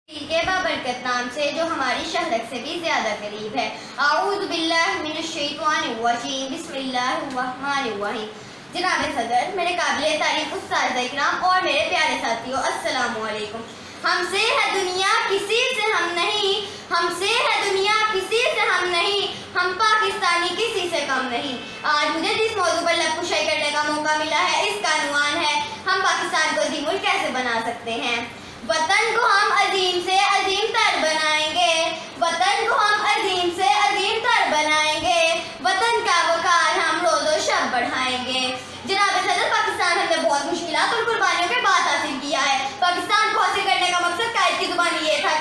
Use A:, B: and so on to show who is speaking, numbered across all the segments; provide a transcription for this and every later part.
A: के बाबरकत नाम से जो हमारी शहरत से भी ज्यादा करीब है। आऊज़ु बिल्लाहि मिनश शैतानिर रजीम, बिस्मिल्लाहिर रहमानिर रहीम। जनाब सदर, मेरे काबिल तारीफ उस्ताद इकराम और मेरे प्यारे साथियों, अस्सलामु अलैकुम। हमसे है दुनिया किसी से हम नहीं, हमसे है दुनिया किसी से हम नहीं, हम पाकिस्तानी किसी से कम नहीं। आज मुझे जिस मौजू पर लबकुशाई करने का मौका मिला है, इसका अनुमान है हम पाकिस्तान को अजीम मुल्क कैसे बना सकते हैं। वतन को हम अजीम से अजीम तर बनाएंगे, वतन को हम अजीम से अजीम तर बनाएंगे, वतन का वकार हम रोजो शब बढ़ाएंगे। जनाब सदर, पाकिस्तान हमने बहुत मुश्किलात और कुर्बानियों के बाद हासिल किया है। पाकिस्तान को हासिल करने का मकसद कायद की जुबानी ये था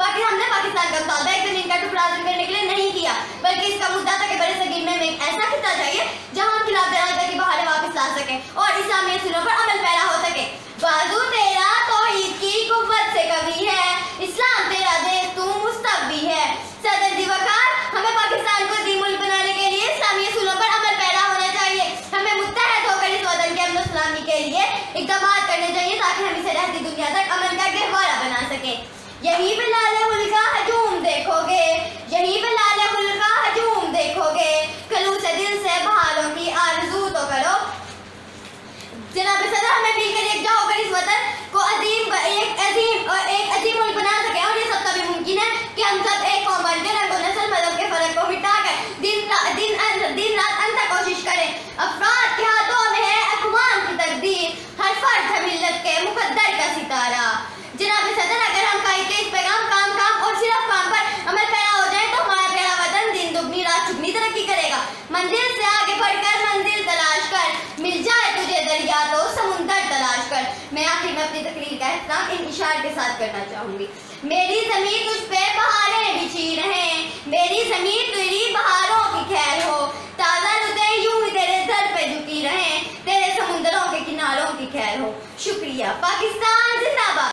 A: कि हमने पाकिस्तान का मुतालबा एक जमीन का टुकड़ा हासिल करने के लिए नहीं किया, बल्कि इसका मुद्दा था कि बड़े सगीर में एक ऐसा खिता चाहिए जहां हम खिलाफ दराजा की बहारें वापस ला सकें और इस्लामी असूलों पर अमल पैरा हो सके। बाजू तेरा तौहीद की कुव्वत से कभी है, इस्लाम तेरा देश तू मुस्तवी है। सदर जी वकार, हमें पाकिस्तान को अजीम मुल्क बनाने के लिए इस्लामी असूलों पर अमल पैरा होना चाहिए। हमें मुत्तहद होकर इस वतन के अमन सलामी के लिए इक़दाम करने चाहिए ताकि हम इसे रहती दुनिया तक अमन का गहवारा बना सकें। यहीं पे लाले हुल का हजूम देखोगे, यहीं पे लाले हुल का हजूम देखोगे, खलूस दिल से बहालों की आरज़ू तो करो। जनाब सदर, हमें मिलकर एकजुट होकर इस वतन को एक अजीम मुल्क बना सके और ये सब तभी मुमकिन है कि हम सब एक कौम बनकर रंग और नस्ल मजहब के फर्क को मिटाकर दिन रात अंतर कोशिश करें। अफराद के हाथों में है अक़वाम की तकदीर, हर फर्द है मिल्लत के मुक़द्दर का सितारा। जनाब सदर, अगर हम कायद के इस पैगाम काम और सिर्फ काम पर अमल पैरा हो जाए तो हमारा प्यारा वतन दिन दुगनी रात चुगनी तरक्की करेगा। मंजिल से आगे बढ़कर मंजिल तलाश कर, मिल जाए तुझे दरिया तो समुंदर तलाश कर। मैं आखिर में अपनी तकरीर का एहतराम इन इशारे के साथ करना चाहूंगी। मेरी ज़मीन तुझ पे बहारें बिछी रहें, मेरी ज़मीन तेरी बहारों की खैर हो, ताज़ा रुतें यूं ही तेरे सर पे झुकी रहें, तेरे समुंदरों के किनारों की खैर हो। शुक्रिया। पाकिस्तान जिंदाबाद।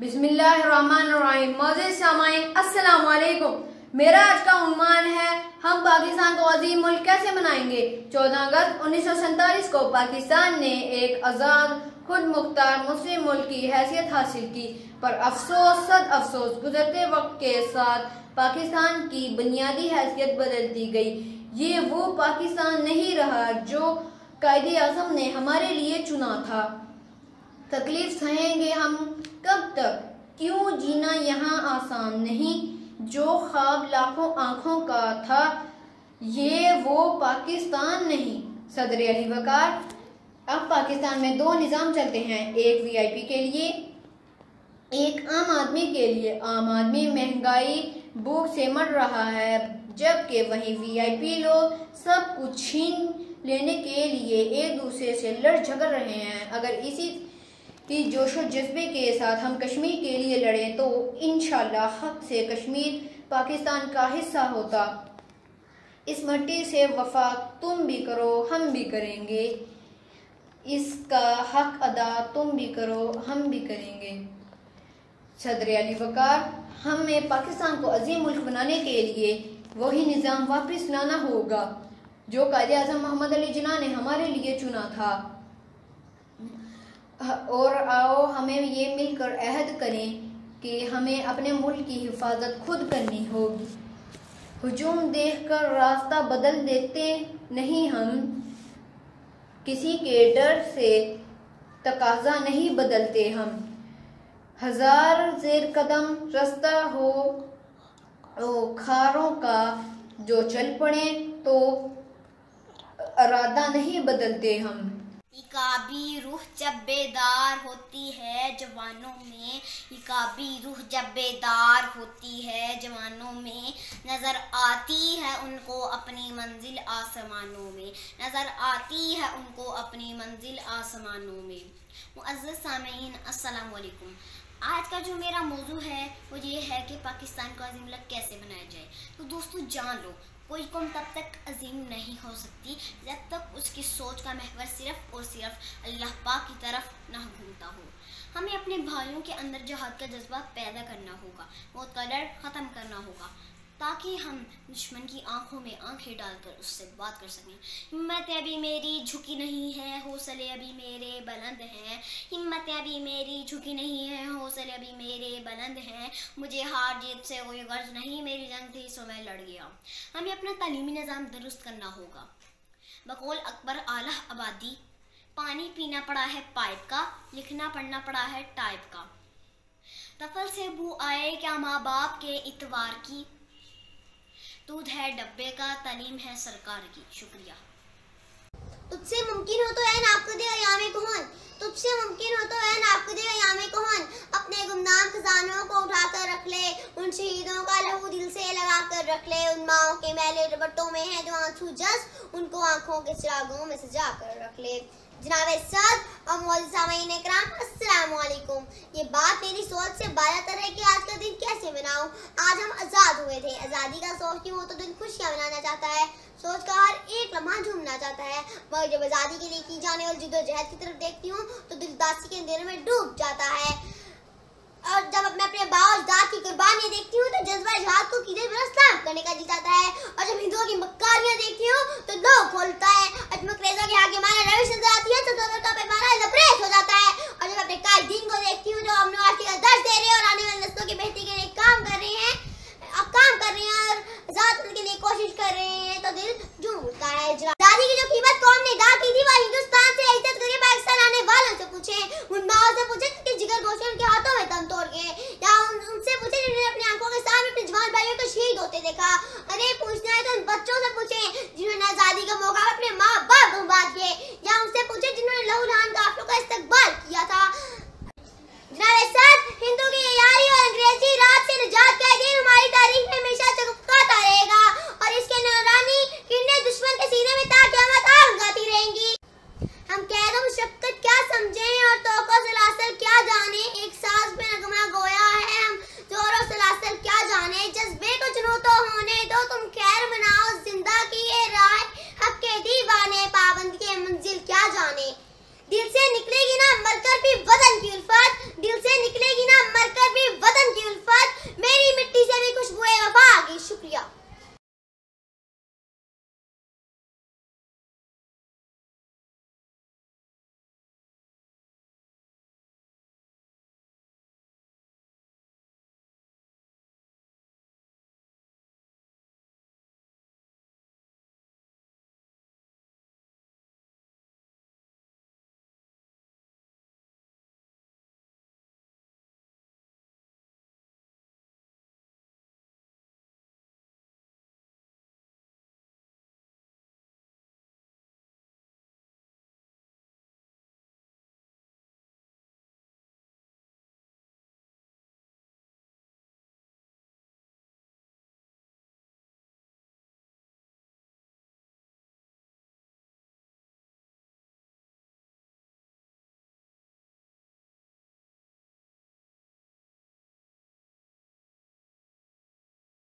B: बिस्मिल्लाहिर्रहमानिर्रहीम। मोअज़्ज़िज़ सामाईन, अस्सलामु अलैकुम। मेरा आज का उन्वान है हम पाकिस्तान को अजीम मुल्क कैसे बनाएंगे। 14 अगस्त 1947 को पाकिस्तान ने एक आज़ाद खुद मुख्तार मुस्लिम मुल्क की हैसियत हासिल की, पर अफसोस सद अफसोस गुजरते वक्त के साथ पाकिस्तान की बुनियादी हैसियत बदल दी गई। ये वो पाकिस्तान नहीं रहा जो कायदे आज़म ने हमारे लिए चुना था। तकलीफ सहेंगे हम कब तक, क्यों जीना यहाँ आसान नहीं, जो ख्वाब लाखों आंखों का था ये वो पाकिस्तान नहीं। सदर अली वकार, अब पाकिस्तान में दो निज़ाम चलते हैं, एक वीआईपी के लिए, एक आम आदमी के लिए। आम आदमी महंगाई भूख से मर रहा है, जबकि वहीं वीआईपी लोग सब कुछ छीन लेने के लिए एक दूसरे से लड़ झगड़ रहे हैं। अगर इसी जोशो जज्बे के साथ हम कश्मीर के लिए लड़ें तो इंशाल्लाह हक से कश्मीर पाकिस्तान का हिस्सा होता। इस मिट्टी से वफा तुम भी करो हम भी करेंगे, इसका हक अदा तुम भी करो हम भी करेंगे। सदर अली वकार, हमें पाकिस्तान को अजीम मुल्क बनाने के लिए वही निज़ाम वापस लाना होगा जो कायदे आज़म मोहम्मद अली जिन्ना ने हमारे लिए चुना था। और आओ हमें ये मिलकर अहद करें कि हमें अपने मुल्क की हिफाजत खुद करनी होगी। हुजूम देखकर रास्ता बदल देते नहीं हम, किसी के डर से तकाजा नहीं बदलते हम। हजार जेर कदम रास्ता हो खारों का, जो चल पड़े तो इरादा नहीं बदलते हम।
C: इकाबी रूह जब बेदार होती है जवानों में, इकाबी रूह जब बेदार होती है जवानों में, नज़र आती है उनको अपनी मंजिल आसमानों में, नज़र आती है उनको अपनी मंजिल आसमानों में। मुअज़्ज़िज़ सामीईन, अस्सलामु अलैकुम। आज का जो मेरा मौजू है वो ये है कि पाकिस्तान को अजीम मुल्क कैसे बनाया जाए। तो दोस्तों जान लो, कोई कौम तब तक अजीम नहीं हो सकती जब तक उसकी सोच का महवर सिर्फ और सिर्फ अल्लाह पाक की तरफ ना घूमता हो। हमें अपने भाइयों के अंदर जिहाद का जज्बा पैदा करना होगा, मौत का डर ख़त्म करना होगा, ताकि हम दुश्मन की आंखों में आंखें डालकर उससे बात कर सकें। हिम्मतें अभी मेरी झुकी नहीं है, हौसले अभी मेरे बुलंद हैं। हिम्मतें अभी मेरी झुकी नहीं है, हौसले अभी मेरे बुलंद हैं। मुझे हार जीत से कोई गर्ज नहीं, मेरी जंग थी सो मैं लड़ गया। हमें अपना तालीमी निज़ाम दुरुस्त करना होगा। बकौल अकबर आला आबादी, पानी पीना पड़ा है पाइप का, लिखना पढ़ना पड़ा है टाइप का। तफल से बू आए क्या माँ बाप के इतवार की, दूध है डब्बे का, तालीम है सरकार की। शुक्रिया।
D: तुझसे मुमकिन हो तो ऐ नाक़िद अयामे कौन, तुझसे मुमकिन हो तो ऐ नाक़िद अयामे कौन, अपने गुमनाम खजानों को उठा कर रख ले, उन शहीदों का लहू दिल से लगा कर रख ले। उन माओं के मैले दुपट्टों में है जो आंसू जस, उनको आंखों के चिरागों में सजा कर रख ले। जनाब साद और मौजूद सामीन इकराम, अस्सलाम वालेकुम। ये बात मेरी सोच से बालातर है कि आज का दिन कैसे मनाऊं। आज हम आज़ाद हुए थे। आज़ादी का सोचती हूँ तो दिल खुशियाँ मनाना चाहता है, सोच का हर एक लम्हा झूमना चाहता है। मगर जब आज़ादी के लिए की जाने वाली जद्दोजहद की तरफ देखती हूँ तो दिल उदासी के अंधेरे में डूब जाता है। और जब मैं अपने बाप-दादा की कुर्बानी देखती हूँ तो जज्बा जिहाद को कीदे में इस्लाम करने का जी चाहता है। और जब हिंदुओं की मक्कारियाँ देखती हूँ तो लोग खोलता है। और जब अंग्रेजों की आगे रविश नजर आती है तो दोनों पैमाना लबरेज हो जाता है। और जब अपने कायदीन को देखती हूँ जो हमने आज का दर्ज दे रहे हैं और आने वाली नस्लों की बेहतरी के लिए काम कर रहे हैं और आजाद के लिए कोशिश कर रहे हैं तो दिल झूम उठता है।